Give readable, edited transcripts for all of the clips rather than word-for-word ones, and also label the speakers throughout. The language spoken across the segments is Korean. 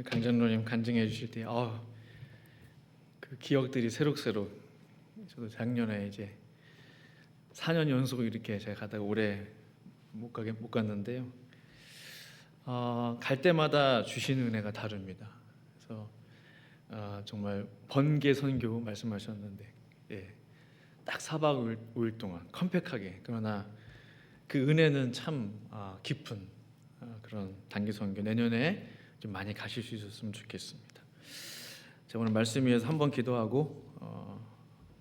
Speaker 1: 강장로님 간증해 주실 때, 그 기억들이 새록새록. 저도 작년에 이제 4년 연속 이렇게 제가 가다가 올해 못 갔는데요. 갈 때마다 주시는 은혜가 다릅니다. 그래서 정말 번개 선교 말씀하셨는데, 딱 4박 5일 동안 컴팩하게, 그러나 그 은혜는 참 깊은 그런 단기 선교, 내년에 좀 많이 가실 수 있었으면 좋겠습니다. 제가 오늘 말씀 위해서 한번 기도하고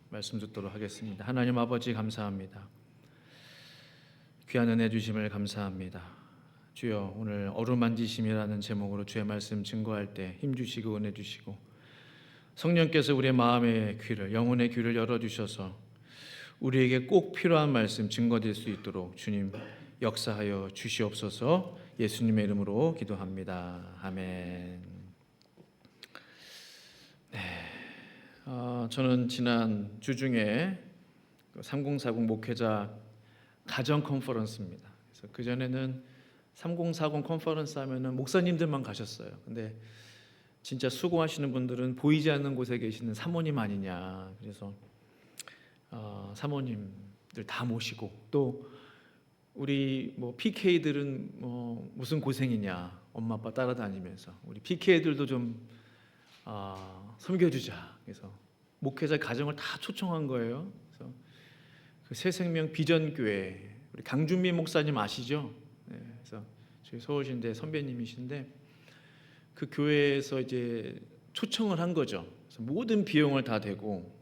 Speaker 1: 말씀 듣도록 하겠습니다. 하나님 아버지, 감사합니다. 귀한 은혜 주심을 감사합니다. 주여, 오늘 어루만지심이라는 제목으로 주의 말씀 증거할 때 힘 주시고 은혜 주시고, 성령께서 우리의 마음의 귀를, 영혼의 귀를 열어주셔서 우리에게 꼭 필요한 말씀 증거될 수 있도록 주님 역사하여 주시옵소서. 예수님의 이름으로 기도합니다. 아멘. 저는 지난 주중에 3040 목회자 가정 컨퍼런스입니다. 그래서 그 전에는 3040 컨퍼런스 하면은 목사님들만 가셨어요. 근데 진짜 수고하시는 분들은 보이지 않는 곳에 계시는 사모님 아니냐. 그래서 사모님들 다 모시고, 또 우리 PK들은 무슨 고생이냐, 엄마 아빠 따라다니면서 우리 PK들도 좀 섬겨주자. 그래서 목회자 가정을 다 초청한 거예요. 그래서 그 새생명 비전교회 우리 강준민 목사님 아시죠? 그래서 저희 서울신대 선배님이신데 그 교회에서 이제 초청을 한 거죠. 그래서 모든 비용을 다 대고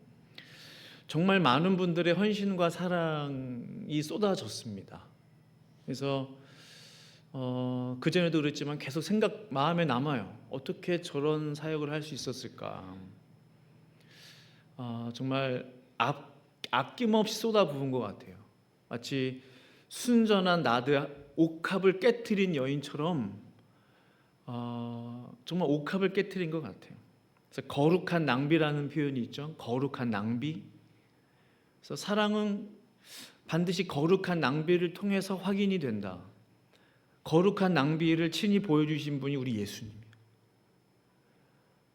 Speaker 1: 정말 많은 분들의 헌신과 사랑이 쏟아졌습니다. 그래서 그 전에도 그랬지만 계속 마음에 남아요. 어떻게 저런 사역을 할 수 있었을까? 정말 아낌없이 쏟아부은 것 같아요. 마치 순전한 나드 옥합을 깨트린 여인처럼 정말 옥합을 깨트린 것 같아요. 그래서 거룩한 낭비라는 표현이 있죠. 거룩한 낭비. 그래서 사랑은 반드시 거룩한 낭비를 통해서 확인이 된다. 거룩한 낭비를 친히 보여주신 분이 우리 예수님이에요.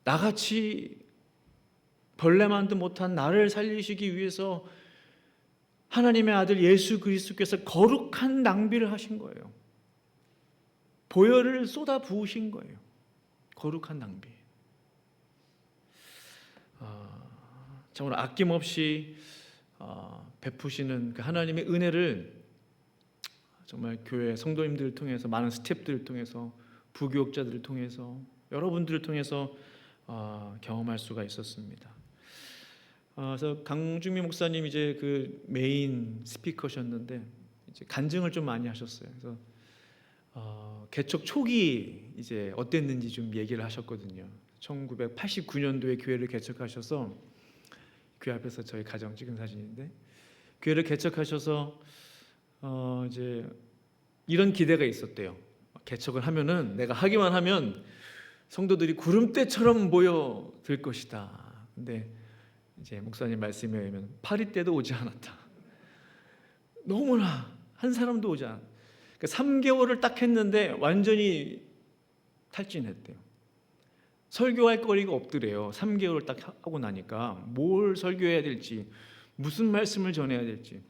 Speaker 1: 나같이 벌레만도 못한 나를 살리시기 위해서 하나님의 아들 예수 그리스도께서 거룩한 낭비를 하신 거예요. 보혈을 쏟아 부으신 거예요. 거룩한 낭비. 정말 아낌없이 베푸시는 그 하나님의 은혜를 정말 교회 성도님들을 통해서, 많은 스태프들을 통해서, 부교육자들을 통해서, 여러분들을 통해서 경험할 수가 있었습니다. 그래서 강준미 목사님 이제 그 메인 스피커셨는데 이제 간증을 좀 많이 하셨어요. 그래서 개척 초기 이제 어땠는지 좀 얘기를 하셨거든요. 1989년도에 교회를 개척하셔서, 교회 앞에서 저희 가정 찍은 사진인데, 교회를 개척하셔서 이제 이런 기대가 있었대요. 개척을 하면은, 내가 하기만 하면 성도들이 구름대처럼 모여들 것이다. 근데 이제 목사님 말씀에 의하면 파리떼도 오지 않았다. 너무나 한 사람도 오지 않았다. 그러니까 3개월을 딱 했는데 완전히 탈진했대요. 설교할 거리가 없더래요. 3개월을 딱 하고 나니까 뭘 설교해야 될지, 무슨 말씀을 전해야 될지.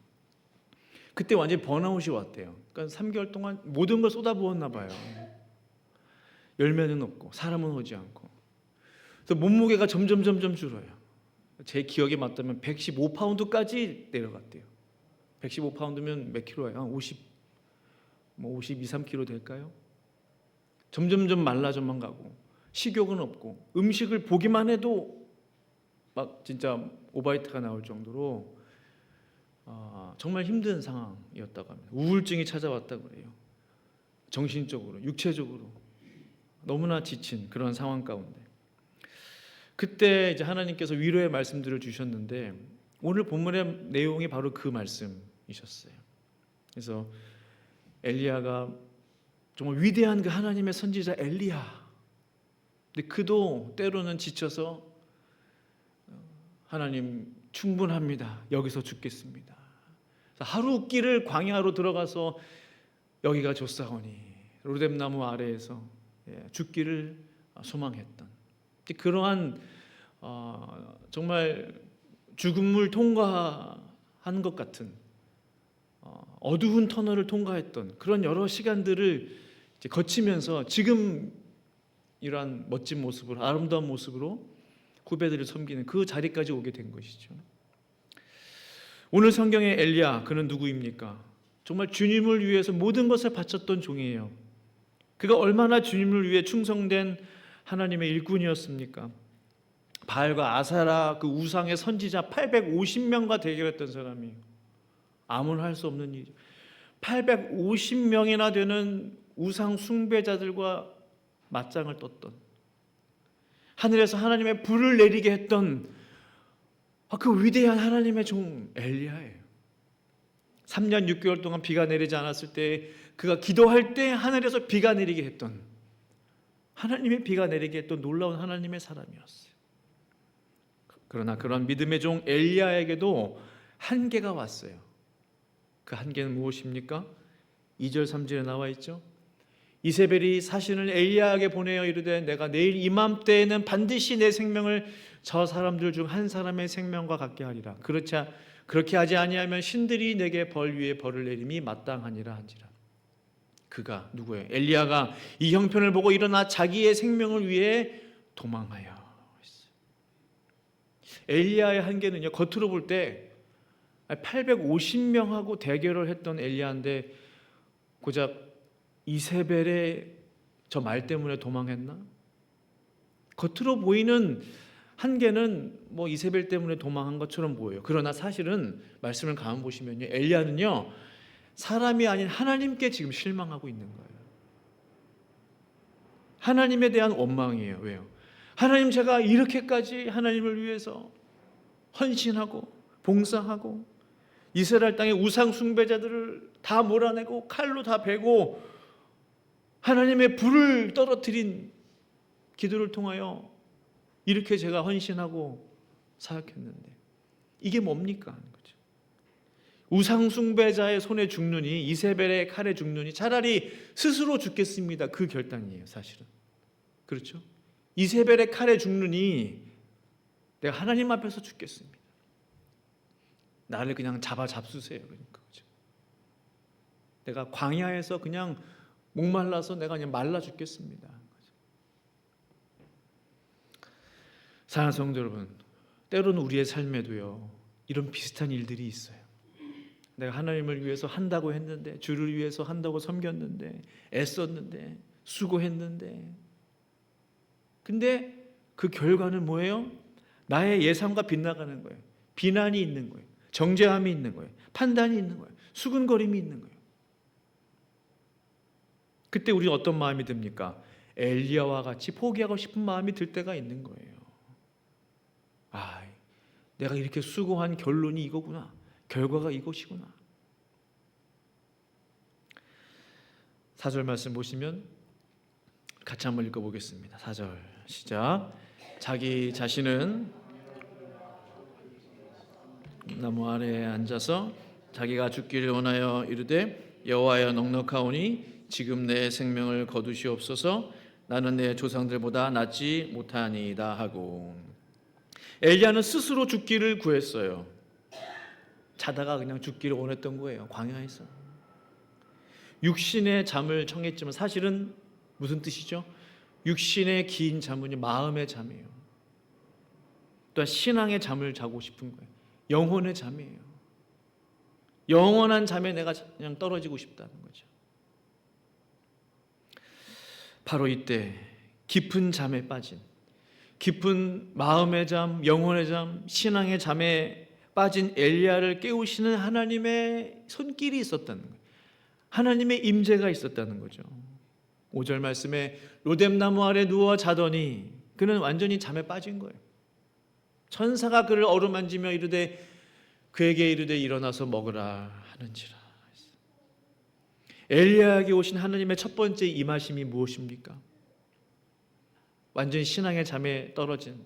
Speaker 1: 그때 완전히 번아웃이 왔대요. 그러니까 3개월 동안 모든 걸 쏟아부었나 봐요. 열매는 없고 사람은 오지 않고. 그래서 몸무게가 점점 줄어요. 제 기억에 맞다면 115파운드까지 내려갔대요. 115파운드면 몇 킬로예요? 한 52, 3킬로 될까요? 점점 말라져만 가고, 식욕은 없고, 음식을 보기만 해도 막 진짜 오바이트가 나올 정도로 정말 힘든 상황이었다고 합니다. 우울증이 찾아왔다고 그래요. 정신적으로, 육체적으로 너무나 지친 그런 상황 가운데, 그때 이제 하나님께서 위로의 말씀들을 주셨는데, 오늘 본문의 내용이 바로 그 말씀이셨어요. 그래서 엘리야가 정말 위대한 그 하나님의 선지자 엘리야, 근데 그도 때로는 지쳐서 하나님 충분합니다, 여기서 죽겠습니다. 하루 길을 광야로 들어가서 여기가 좋사오니 로뎀나무 아래에서 죽기를 소망했던 그러한 정말 죽음을 통과한 것 같은 어두운 터널을 통과했던 그런 여러 시간들을 이제 거치면서 지금 이러한 멋진 모습으로 아름다운 모습으로 후배들을 섬기는 그 자리까지 오게 된 것이죠. 오늘 성경의 엘리야, 그는 누구입니까? 정말 주님을 위해서 모든 것을 바쳤던 종이에요. 그가 얼마나 주님을 위해 충성된 하나님의 일꾼이었습니까? 바알과 아사라 그 우상의 선지자 850명과 대결했던 사람이에요. 아무나 할 수 없는 일이죠. 850명이나 되는 우상 숭배자들과 맞짱을 떴던, 하늘에서 하나님의 불을 내리게 했던 그 위대한 하나님의 종 엘리야예요. 3년 6개월 동안 비가 내리지 않았을 때 그가 기도할 때 하늘에서 비가 내리게 했던, 하나님의 비가 내리게 했던 놀라운 하나님의 사람이었어요. 그러나 그런 믿음의 종 엘리야에게도 한계가 왔어요. 그 한계는 무엇입니까? 2절 3절에 나와 있죠. 이세벨이 사신을 엘리야에게 보내어 이르되 내가 내일 이맘때에는 반드시 내 생명을 저 사람들 중 한 사람의 생명과 같게 하리라. 그렇게 하지 아니하면 신들이 내게 벌 위에 벌을 내림이 마땅하니라 한지라. 그가 누구예요? 엘리야가 이 형편을 보고 일어나 자기의 생명을 위해 도망하여 했어요. 엘리야의 한계는요, 겉으로 볼 때 850명하고 대결을 했던 엘리야인데 고작 이세벨의 저 말 때문에 도망했나? 겉으로 보이는 한계는 뭐 이세벨 때문에 도망한 것처럼 보여요. 그러나 사실은 말씀을 가만 보시면요, 엘리야는요 사람이 아닌 하나님께 지금 실망하고 있는 거예요. 하나님에 대한 원망이에요. 왜요? 하나님, 제가 이렇게까지 하나님을 위해서 헌신하고 봉사하고 이스라엘 땅의 우상 숭배자들을 다 몰아내고 칼로 다 베고 하나님의 불을 떨어뜨린 기도를 통하여 이렇게 제가 헌신하고 사역했는데 이게 뭡니까 하는 거죠. 우상 숭배자의 손에 죽느니 이세벨의 칼에 죽느니 차라리 스스로 죽겠습니다. 그 결단이에요, 사실은. 그렇죠? 이세벨의 칼에 죽느니 내가 하나님 앞에서 죽겠습니다. 나를 그냥 잡수세요. 그러니까 그렇죠? 내가 광야에서 그냥 목말라서 내가 그냥 말라 죽겠습니다. 사랑하는 성도 여러분, 때로는 우리의 삶에도요 이런 비슷한 일들이 있어요. 내가 하나님을 위해서 한다고 했는데, 주를 위해서 한다고 섬겼는데, 애썼는데, 수고했는데, 근데 그 결과는 뭐예요? 나의 예상과 빗나가는 거예요. 비난이 있는 거예요. 정죄함이 있는 거예요. 판단이 있는 거예요. 수근거림이 있는 거예요. 그때 우리 어떤 마음이 듭니까? 엘리야와 같이 포기하고 싶은 마음이 들 때가 있는 거예요. 내가 이렇게 수고한 결론이 이거구나. 결과가 이것이구나. 4절 말씀 보시면 같이 한번 읽어보겠습니다. 4절 시작. 자기 자신은 나무 아래에 앉아서 자기가 죽기를 원하여 이르되 여호와여 넉넉하오니 지금 내 생명을 거두시옵소서. 나는 내 조상들보다 낫지 못하니이다 하고. 엘리야는 스스로 죽기를 구했어요. 자다가 그냥 죽기를 원했던 거예요. 광야에서 육신의 잠을 청했지만 사실은 무슨 뜻이죠? 육신의 긴 잠은 마음의 잠이에요. 또한 신앙의 잠을 자고 싶은 거예요. 영혼의 잠이에요. 영원한 잠에 내가 그냥 떨어지고 싶다는 거죠. 바로 이때 깊은 잠에 빠진, 깊은 마음의 잠, 영혼의 잠, 신앙의 잠에 빠진 엘리야를 깨우시는 하나님의 손길이 있었다는 거예요. 하나님의 임재가 있었다는 거죠. 5절 말씀에 로뎀나무 아래 누워 자더니 그는 완전히 잠에 빠진 거예요. 천사가 그를 어루만지며 이르되 그에게 이르되 일어나서 먹으라 하는지라. 엘리야에게 오신 하나님의 첫 번째 임하심이 무엇입니까? 완전히 신앙의 잠에 떨어진,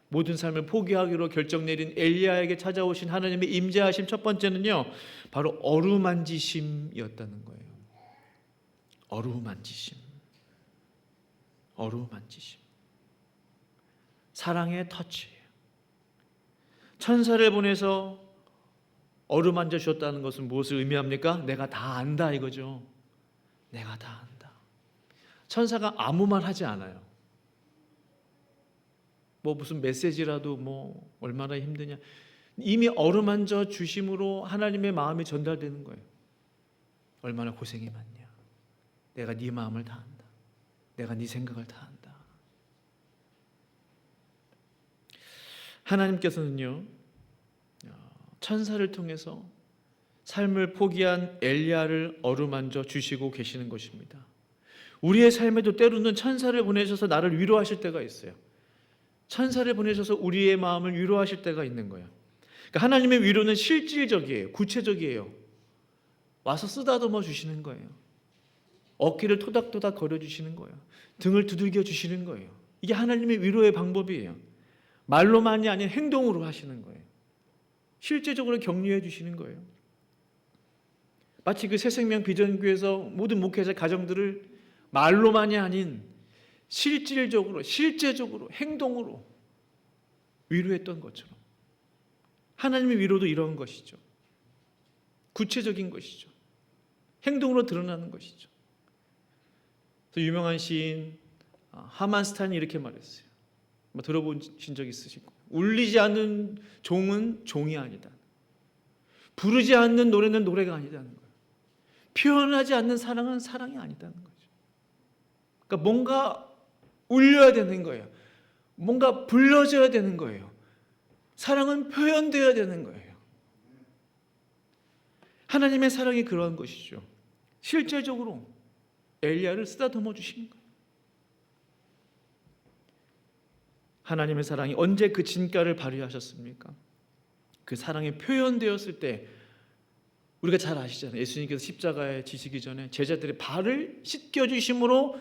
Speaker 1: 모든 삶을 포기하기로 결정 내린 엘리야에게 찾아오신 하나님의 임재하심 첫 번째는요 바로 어루만지심이었다는 거예요. 어루만지심. 어루만지심. 사랑의 터치예요. 천사를 보내서 어루만져 주셨다는 것은 무엇을 의미합니까? 내가 다 안다 이거죠. 내가 다 안다. 천사가 아무 말 하지 않아요. 뭐 무슨 메시지라도 뭐 얼마나 힘드냐. 이미 어루만져 주심으로 하나님의 마음이 전달되는 거예요. 얼마나 고생이 많냐. 내가 네 마음을 다 안다. 내가 네 생각을 다 안다. 하나님께서는요, 천사를 통해서 삶을 포기한 엘리야를 어루만져 주시고 계시는 것입니다. 우리의 삶에도 때로는 천사를 보내셔서 나를 위로하실 때가 있어요. 천사를 보내셔서 우리의 마음을 위로하실 때가 있는 거예요. 그러니까 하나님의 위로는 실질적이에요. 구체적이에요. 와서 쓰다듬어 주시는 거예요. 어깨를 토닥토닥 거려 주시는 거예요. 등을 두들겨 주시는 거예요. 이게 하나님의 위로의 방법이에요. 말로만이 아닌 행동으로 하시는 거예요. 실제적으로 격려해 주시는 거예요. 마치 그 새생명 비전교회에서 모든 목회자 가정들을 말로만이 아닌 실질적으로, 실제적으로, 행동으로 위로했던 것처럼 하나님의 위로도 이런 것이죠. 구체적인 것이죠. 행동으로 드러나는 것이죠. 그래서 유명한 시인 하만스탄이 이렇게 말했어요. 들어보신 적 있으실 거예요. 울리지 않는 종은 종이 아니다. 부르지 않는 노래는 노래가 아니다는 거예요. 표현하지 않는 사랑은 사랑이 아니다는 거죠. 그러니까 뭔가 울려야 되는 거예요. 뭔가 불러져야 되는 거예요. 사랑은 표현되어야 되는 거예요. 하나님의 사랑이 그러한 것이죠. 실제적으로 엘리야를 쓰다듬어 주신 거예요. 하나님의 사랑이 언제 그 진가를 발휘하셨습니까? 그 사랑이 표현되었을 때 우리가 잘 아시잖아요. 예수님께서 십자가에 지시기 전에 제자들의 발을 씻겨주심으로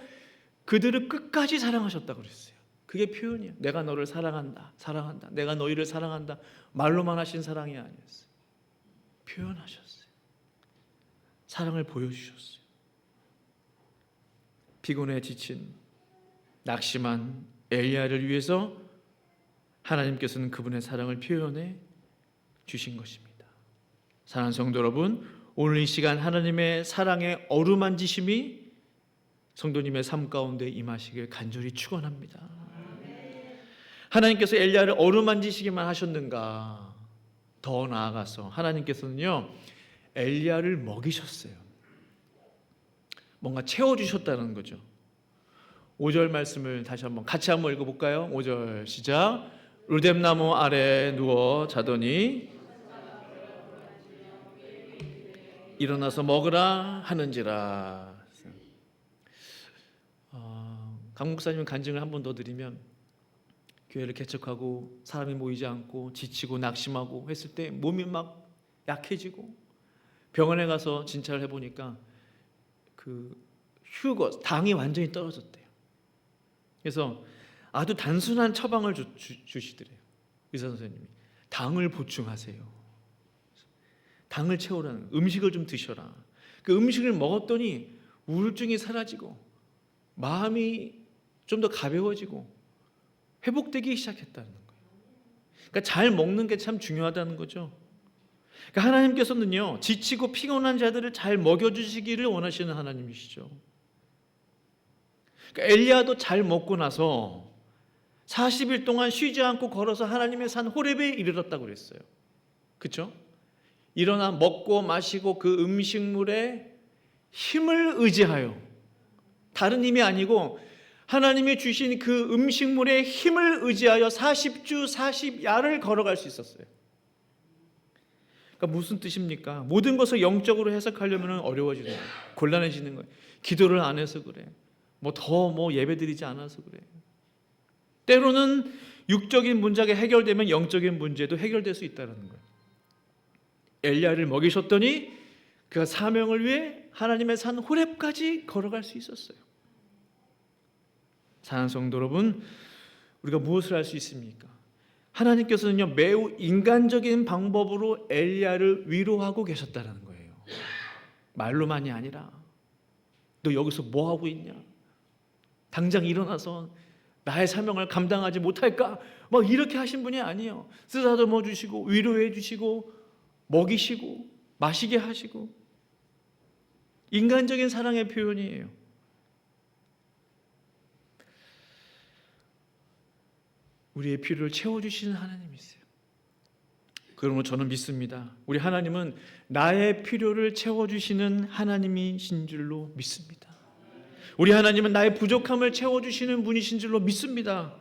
Speaker 1: 그들을 끝까지 사랑하셨다고 그랬어요. 그게 표현이에요. 내가 너를 사랑한다. 사랑한다. 내가 너희를 사랑한다. 말로만 하신 사랑이 아니었어요. 표현하셨어요. 사랑을 보여주셨어요. 피곤해 지친 낙심한 엘리야를 위해서 하나님께서는 그분의 사랑을 표현해 주신 것입니다. 사랑하는 성도 여러분, 오늘 이 시간 하나님의 사랑의 어루만지심이 성도님의 삶 가운데 임하시길 간절히 축원합니다. 하나님께서 엘리야를 어루만지시기만 하셨는가? 더 나아가서 하나님께서는요, 엘리야를 먹이셨어요. 뭔가 채워주셨다는 거죠. 5절 말씀을 다시 한번 같이 한번 읽어볼까요? 5절 시작. 루뎀나무 아래에 누워 자더니 일어나서 먹으라 하는지라. 강 목사님 간증을 한 번 더 드리면, 교회를 개척하고 사람이 모이지 않고 지치고 낙심하고 했을 때 몸이 막 약해지고 병원에 가서 진찰을 해보니까 그 당이 완전히 떨어졌대요. 그래서 아주 단순한 처방을 주시더래요. 의사 선생님이 당을 보충하세요. 당을 채우라는, 음식을 좀 드셔라. 그 음식을 먹었더니 우울증이 사라지고 마음이 좀 더 가벼워지고 회복되기 시작했다는 거예요. 그러니까 잘 먹는 게 참 중요하다는 거죠. 그러니까 하나님께서는요, 지치고 피곤한 자들을 잘 먹여주시기를 원하시는 하나님이시죠. 그러니까 엘리야도 잘 먹고 나서 40일 동안 쉬지 않고 걸어서 하나님의 산 호렙에 이르렀다고 그랬어요. 그렇죠? 일어나 먹고 마시고 그 음식물에 힘을 의지하여, 다른 힘이 아니고 하나님이 주신 그 음식물의 힘을 의지하여 40주 40야를 걸어갈 수 있었어요. 그러니까 무슨 뜻입니까? 모든 것을 영적으로 해석하려면 어려워지는 거예요. 곤란해지는 거예요. 기도를 안 해서 그래. 더 예배드리지 않아서 그래. 때로는 육적인 문제가 해결되면 영적인 문제도 해결될 수 있다는 거예요. 엘리야를 먹이셨더니 그가 사명을 위해 하나님의 산 호렙까지 걸어갈 수 있었어요. 사랑하는 성도 여러분, 우리가 무엇을 할 수 있습니까? 하나님께서는요, 매우 인간적인 방법으로 엘리야를 위로하고 계셨다는 거예요. 말로만이 아니라 너 여기서 뭐 하고 있냐? 당장 일어나서 나의 사명을 감당하지 못할까? 막 이렇게 하신 분이 아니에요. 쓰다듬어 주시고 위로해 주시고 먹이시고 마시게 하시고, 인간적인 사랑의 표현이에요. 우리의 필요를 채워주시는 하나님이세요. 그러므로 저는 믿습니다. 우리 하나님은 나의 필요를 채워주시는 하나님이신 줄로 믿습니다. 우리 하나님은 나의 부족함을 채워주시는 분이신 줄로 믿습니다.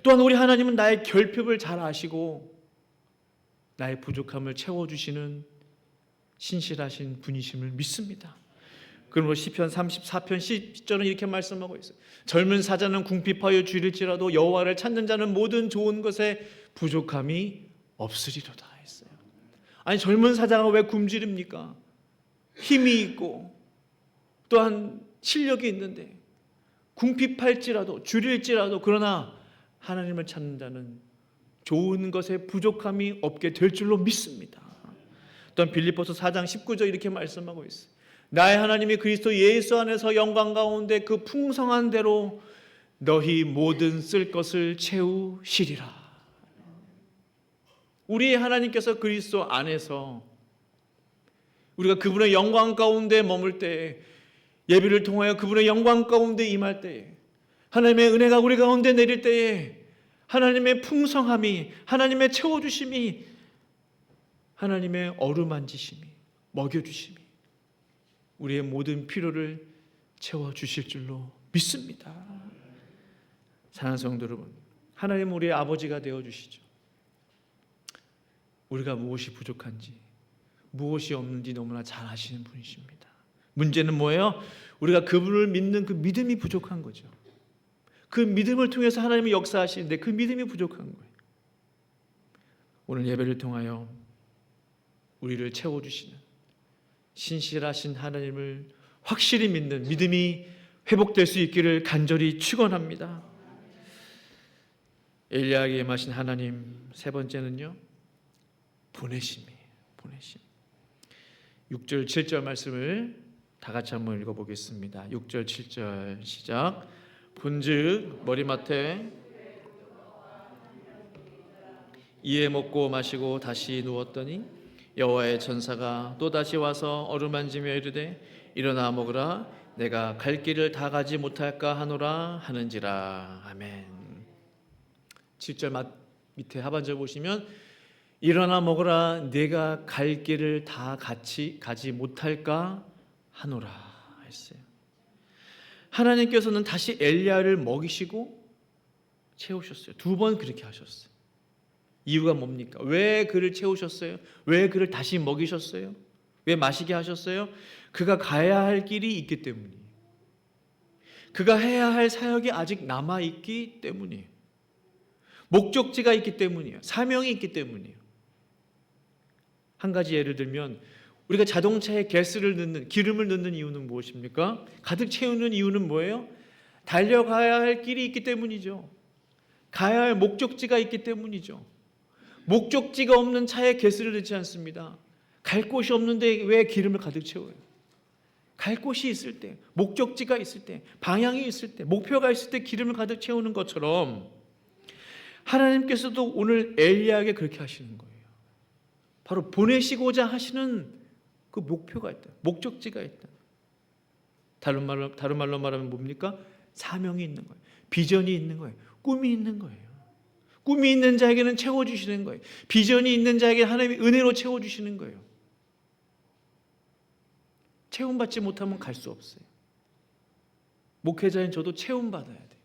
Speaker 1: 또한 우리 하나님은 나의 결핍을 잘 아시고 나의 부족함을 채워주시는 신실하신 분이심을 믿습니다. 그러므로 시편 34편 10절은 이렇게 말씀하고 있어요. 젊은 사자는 궁핍하여 줄일지라도 여호와를 찾는 자는 모든 좋은 것에 부족함이 없으리로다 했어요. 아니, 젊은 사자가 왜 굶주립니까? 힘이 있고 또한 실력이 있는데, 궁핍할지라도 줄일지라도 그러나 하나님을 찾는 자는 좋은 것에 부족함이 없게 될 줄로 믿습니다. 또한 빌립보서 4장 19절 이렇게 말씀하고 있어요. 나의 하나님이 그리스도 예수 안에서 영광 가운데 그 풍성한 대로 너희 모든 쓸 것을 채우시리라. 우리의 하나님께서 그리스도 안에서 우리가 그분의 영광 가운데 머물 때, 예배를 통하여 그분의 영광 가운데 임할 때에, 하나님의 은혜가 우리 가운데 내릴 때에 하나님의 풍성함이, 하나님의 채워주심이, 하나님의 어루만지심이, 먹여주심이 우리의 모든 필요를 채워주실 줄로 믿습니다. 사랑하는 성도 여러분, 하나님은 우리의 아버지가 되어주시죠. 우리가 무엇이 부족한지, 무엇이 없는지 너무나 잘 아시는 분이십니다. 문제는 뭐예요? 우리가 그분을 믿는 그 믿음이 부족한 거죠. 그 믿음을 통해서 하나님이 역사하시는데 그 믿음이 부족한 거예요. 오늘 예배를 통하여 우리를 채워주시는 신실하신 하나님을 확실히 믿는 믿음이 회복될 수 있기를 간절히 축원합니다. 엘리야에게 임하신 하나님, 세 번째는요, 보내심이에요. 보내심. 6절 7절 말씀을 다 같이 한번 읽어보겠습니다. 6절 7절 시작. 본즉 머리맡에 이에 먹고 마시고 다시 누웠더니 여호와의 전사가 또다시 와서 어루만지며 이르되 일어나 먹으라, 내가 갈 길을 다 가지 못할까 하노라 하는지라. 아멘. 7절 밑에 하반절 보시면 일어나 먹으라, 내가 갈 길을 다 같이 가지 못할까 하노라 했어요. 하나님께서는 다시 엘리야를 먹이시고 채우셨어요. 2번 그렇게 하셨어요. 이유가 뭡니까? 왜 그를 채우셨어요? 왜 그를 다시 먹이셨어요? 왜 마시게 하셨어요? 그가 가야 할 길이 있기 때문이에요. 그가 해야 할 사역이 아직 남아있기 때문이에요. 목적지가 있기 때문이에요. 사명이 있기 때문이에요. 한 가지 예를 들면, 우리가 자동차에 가스를 넣는, 기름을 넣는 이유는 무엇입니까? 가득 채우는 이유는 뭐예요? 달려가야 할 길이 있기 때문이죠. 가야 할 목적지가 있기 때문이죠. 목적지가 없는 차에 가스를 넣지 않습니다. 갈 곳이 없는데 왜 기름을 가득 채워요? 갈 곳이 있을 때, 목적지가 있을 때, 방향이 있을 때, 목표가 있을 때 기름을 가득 채우는 것처럼 하나님께서도 오늘 엘리야에게 그렇게 하시는 거예요. 바로 보내시고자 하시는 그 목표가 있다. 목적지가 있다. 다른 말로 말하면 뭡니까? 사명이 있는 거예요. 비전이 있는 거예요. 꿈이 있는 거예요. 꿈이 있는 자에게는 채워주시는 거예요. 비전이 있는 자에게 하나님이 은혜로 채워주시는 거예요. 체험받지 못하면 갈 수 없어요. 목회자인 저도 체험받아야 돼요.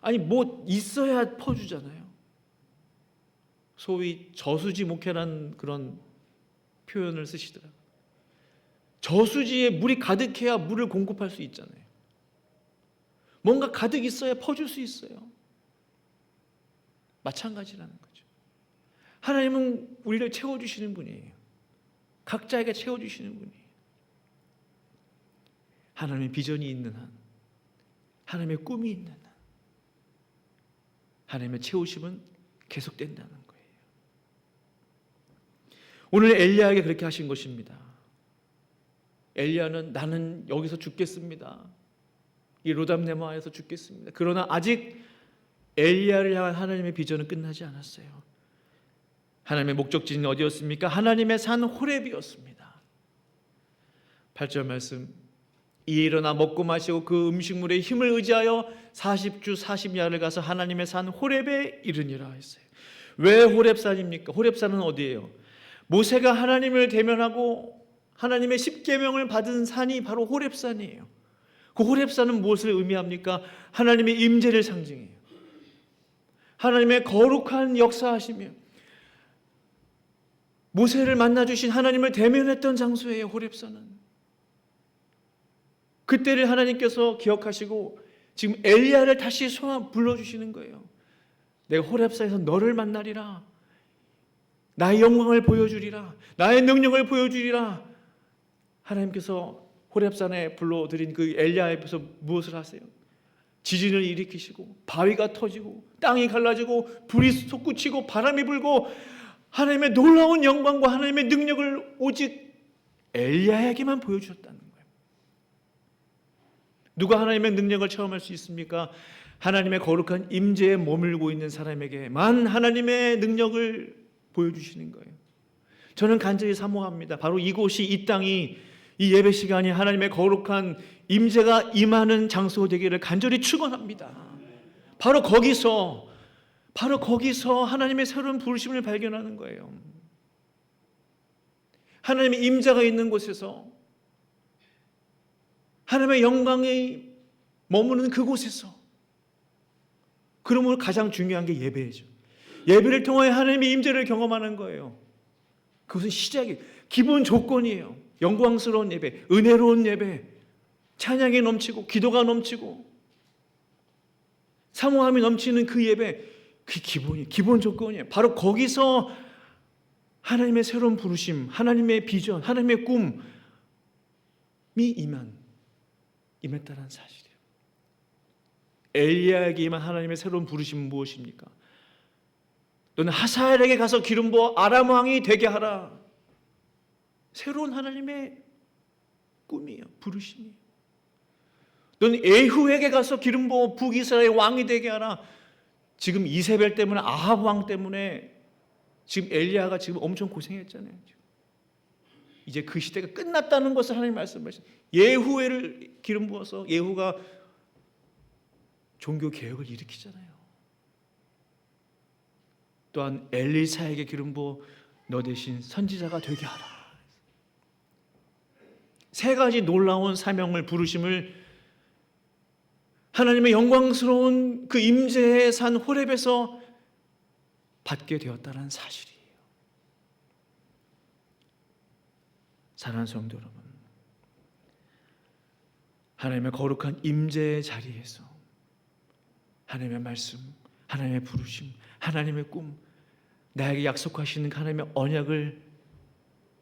Speaker 1: 아니, 뭐 있어야 퍼주잖아요. 소위 저수지 목회라는 그런 표현을 쓰시더라고요. 저수지에 물이 가득해야 물을 공급할 수 있잖아요. 뭔가 가득 있어야 퍼줄 수 있어요. 마찬가지라는 거죠. 하나님은 우리를 채워주시는 분이에요. 각자에게 채워주시는 분이에요. 하나님의 비전이 있는 한, 하나님의 꿈이 있는 한, 하나님의 채우심은 계속된다는 거예요. 오늘 엘리야에게 그렇게 하신 것입니다. 엘리야는 나는 여기서 죽겠습니다. 이 로담네마에서 죽겠습니다. 그러나 아직 엘리야를 향한 하나님의 비전은 끝나지 않았어요. 하나님의 목적지는 어디였습니까? 하나님의 산 호렙이었습니다. 8절 말씀, 이에 일어나 먹고 마시고 그 음식물의 힘을 의지하여 40주 40야를 가서 하나님의 산 호렙에 이르니라 했어요. 왜 호렙산입니까? 호렙산은 어디예요? 모세가 하나님을 대면하고 하나님의 십계명을 받은 산이 바로 호렙산이에요. 그 호렙산은 무엇을 의미합니까? 하나님의 임재를 상징해요. 하나님의 거룩한 역사하시며 모세를 만나주신 하나님을 대면했던 장소예요. 호렙산은. 그때를 하나님께서 기억하시고 지금 엘리야를 다시 불러주시는 거예요. 내가 호렙산에서 너를 만나리라. 나의 영광을 보여주리라. 나의 능력을 보여주리라. 하나님께서 호렙산에 불러드린 그 엘리야 앞에서 무엇을 하세요? 지진을 일으키시고 바위가 터지고 땅이 갈라지고 불이 솟구치고 바람이 불고 하나님의 놀라운 영광과 하나님의 능력을 오직 엘리야에게만 보여주셨다는 거예요. 누가 하나님의 능력을 체험할 수 있습니까? 하나님의 거룩한 임재에 머물고 있는 사람에게만 하나님의 능력을 보여주시는 거예요. 저는 간절히 사모합니다. 바로 이곳이, 이 땅이, 이 예배 시간이 하나님의 거룩한 임재가 임하는 장소 되기를 간절히 축원합니다. 바로 거기서 하나님의 새로운 부르심을 발견하는 거예요. 하나님의 임재가 있는 곳에서, 하나님의 영광이 머무는 그곳에서, 그러므로 가장 중요한 게 예배죠. 예배를 통하여 하나님의 임재를 경험하는 거예요. 그것은 시작이, 기본 조건이에요. 영광스러운 예배, 은혜로운 예배, 찬양이 넘치고 기도가 넘치고 사모함이 넘치는 그 예배, 그 기본 조건이에요. 바로 거기서 하나님의 새로운 부르심, 하나님의 비전, 하나님의 꿈이 임했다는 사실이에요. 엘리야에게 임한 하나님의 새로운 부르심은 무엇입니까? 너는 하사엘에게 가서 기름 부어 아람 왕이 되게 하라. 새로운 하나님의 꿈이에요. 부르심이에요. 너는 예후에게 가서 기름 부어 북이스라엘 왕이 되게 하라. 지금 이세벨 때문에, 아합 왕 때문에 지금 엘리야가 지금 엄청 고생했잖아요. 이제 그 시대가 끝났다는 것을 하나님 말씀하시죠. 예후를 기름 부어서 예후가 종교 개혁을 일으키잖아요. 또한 엘리사에게 기름 부어 너 대신 선지자가 되게 하라. 세 가지 놀라운 사명을, 부르심을 하나님의 영광스러운 그 임재의 산 호렙에서 받게 되었다는 사실이에요. 사랑하는 성도 여러분, 하나님의 거룩한 임재의 자리에서 하나님의 말씀, 하나님의 부르심, 하나님의 꿈, 나에게 약속하시는 하나님의 언약을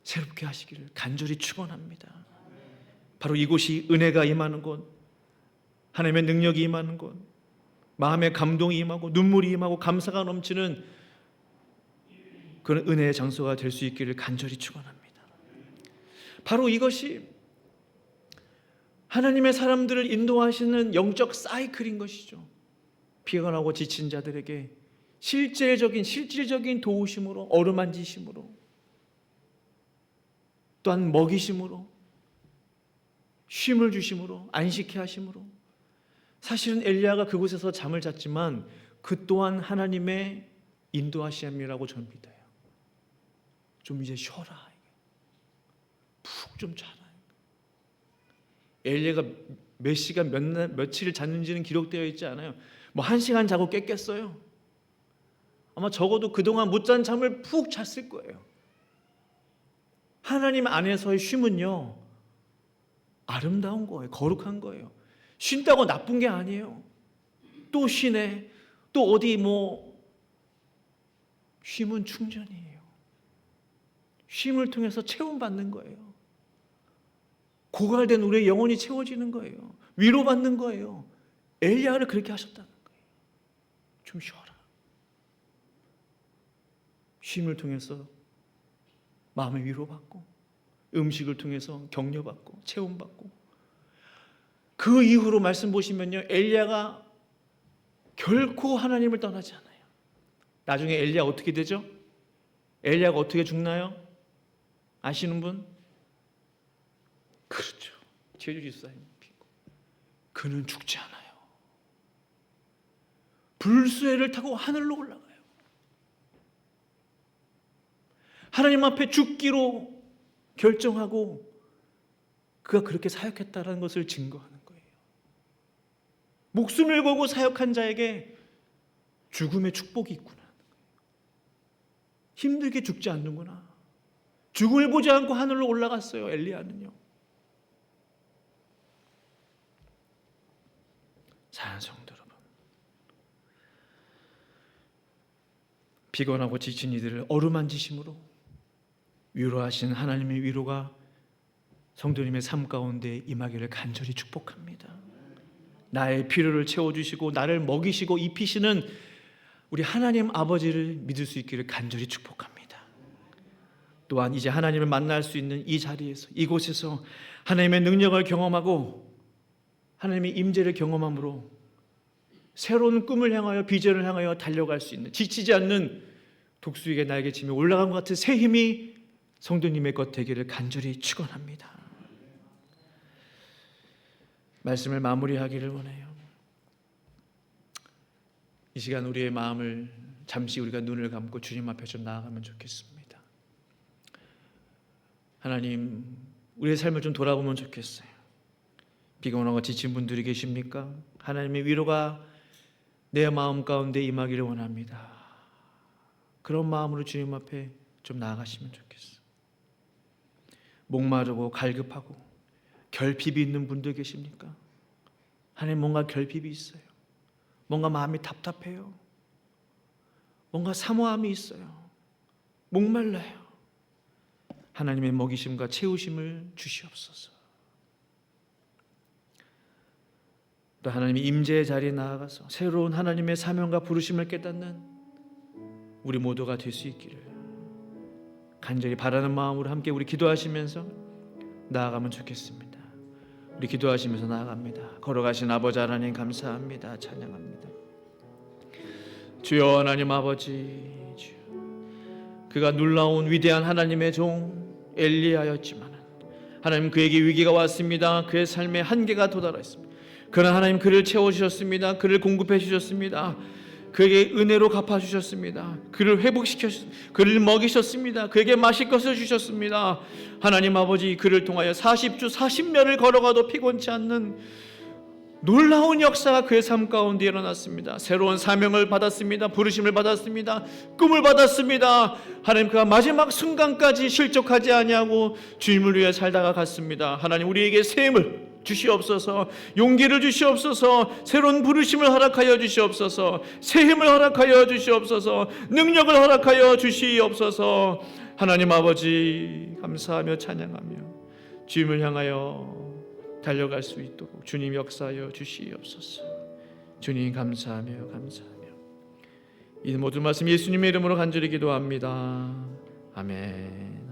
Speaker 1: 새롭게 하시기를 간절히 축원합니다. 바로 이곳이 은혜가 임하는 곳, 하나님의 능력이 임하는 곳, 마음의 감동이 임하고 눈물이 임하고 감사가 넘치는 그런 은혜의 장소가 될 수 있기를 간절히 축원합니다. 바로 이것이 하나님의 사람들을 인도하시는 영적 사이클인 것이죠. 피곤하고 지친 자들에게 실질적인 도우심으로, 어루만지심으로, 또한 먹이심으로, 쉼을 주심으로, 안식케 하심으로. 사실은 엘리야가 그곳에서 잠을 잤지만 그 또한 하나님의 인도하심이라고 저는 믿어요. 좀 이제 쉬어라, 푹 좀 자라. 엘리야가 몇 시간, 며칠을 잤는지는 기록되어 있지 않아요. 뭐 1시간 자고 깼겠어요? 아마 적어도 그동안 못 잔 잠을 푹 잤을 거예요. 하나님 안에서의 쉼은요, 아름다운 거예요. 거룩한 거예요. 쉰다고 나쁜 게 아니에요. 또 쉬네, 또 어디 쉼은 충전이에요. 쉼을 통해서 체험받는 거예요. 고갈된 우리의 영혼이 채워지는 거예요. 위로받는 거예요. 엘리야를 그렇게 하셨다는 거예요. 좀 쉬어라. 쉼을 통해서 마음의 위로받고, 음식을 통해서 격려받고, 체험받고, 그 이후로 말씀 보시면요, 엘리야가 결코 하나님을 떠나지 않아요. 나중에 엘리야 어떻게 되죠? 엘리야가 어떻게 죽나요? 아시는 분? 그렇죠. 제주지사님. 그는 죽지 않아요. 불수해를 타고 하늘로 올라가요. 하나님 앞에 죽기로 결정하고 그가 그렇게 사역했다는 것을 증거하는 거예요. 목숨을 걸고 사역한 자에게 죽음의 축복이 있구나. 힘들게 죽지 않는구나. 죽음을 보지 않고 하늘로 올라갔어요, 엘리야는요. 사랑하는 성도 여러분, 피곤하고 지친 이들을 어루만지심으로 위로하신 하나님의 위로가 성도님의 삶 가운데 임하기를 간절히 축복합니다. 나의 필요를 채워주시고 나를 먹이시고 입히시는 우리 하나님 아버지를 믿을 수 있기를 간절히 축복합니다. 또한 이제 하나님을 만날 수 있는 이 자리에서, 이곳에서 하나님의 능력을 경험하고 하나님의 임재를 경험함으로 새로운 꿈을 향하여, 비전을 향하여 달려갈 수 있는, 지치지 않는 독수리에게 날개치며 올라간 것 같은 새 힘이 성도님의 것 되기를 간절히 축원합니다. 말씀을 마무리하기를 원해요. 이 시간 우리의 마음을 잠시 우리가 눈을 감고 주님 앞에 좀 나아가면 좋겠습니다. 하나님, 우리의 삶을 좀 돌아보면 좋겠어요. 피곤하고 지친 분들이 계십니까? 하나님의 위로가 내 마음 가운데 임하기를 원합니다. 그런 마음으로 주님 앞에 좀 나아가시면 좋겠어요. 목마르고 갈급하고 결핍이 있는 분들 계십니까? 하나님, 뭔가 결핍이 있어요. 뭔가 마음이 답답해요. 뭔가 사모함이 있어요. 목말라요. 하나님의 먹이심과 채우심을 주시옵소서. 또 하나님의 임재의 자리에 나아가서 새로운 하나님의 사명과 부르심을 깨닫는 우리 모두가 될 수 있기를 간절히 바라는 마음으로 함께 우리 기도하시면서 나아가면 좋겠습니다. 우리 기도하시면서 나아갑니다. 걸어가신 아버지 하나님 감사합니다. 찬양합니다. 주여 하나님 아버지, 주여, 그가 놀라운 위대한 하나님의 종 엘리야였지만 하나님, 그에게 위기가 왔습니다. 그의 삶에 한계가 도달했습니다. 그러나 하나님, 그를 채워주셨습니다. 그를 공급해 주셨습니다. 그에게 은혜로 갚아주셨습니다. 그를 회복시켰습니다. 그를 먹이셨습니다. 그에게 마실 것을 주셨습니다. 하나님 아버지, 그를 통하여 40주 40년을 걸어가도 피곤치 않는 놀라운 역사가 그의 삶 가운데 일어났습니다. 새로운 사명을 받았습니다. 부르심을 받았습니다. 꿈을 받았습니다. 하나님, 그가 마지막 순간까지 실족하지 아니하고 주님을 위해 살다가 갔습니다. 하나님, 우리에게 새 힘을 주시옵소서, 용기를 주시옵소서, 새로운 부르심을 허락하여 주시옵소서, 새 힘을 허락하여 주시옵소서, 능력을 허락하여 주시옵소서. 하나님 아버지, 감사하며 찬양하며 주님을 향하여 달려갈 수 있도록 주님 역사하여 주시옵소서. 주님 감사하며 감사하며 이 모든 말씀 예수님의 이름으로 간절히 기도합니다. 아멘.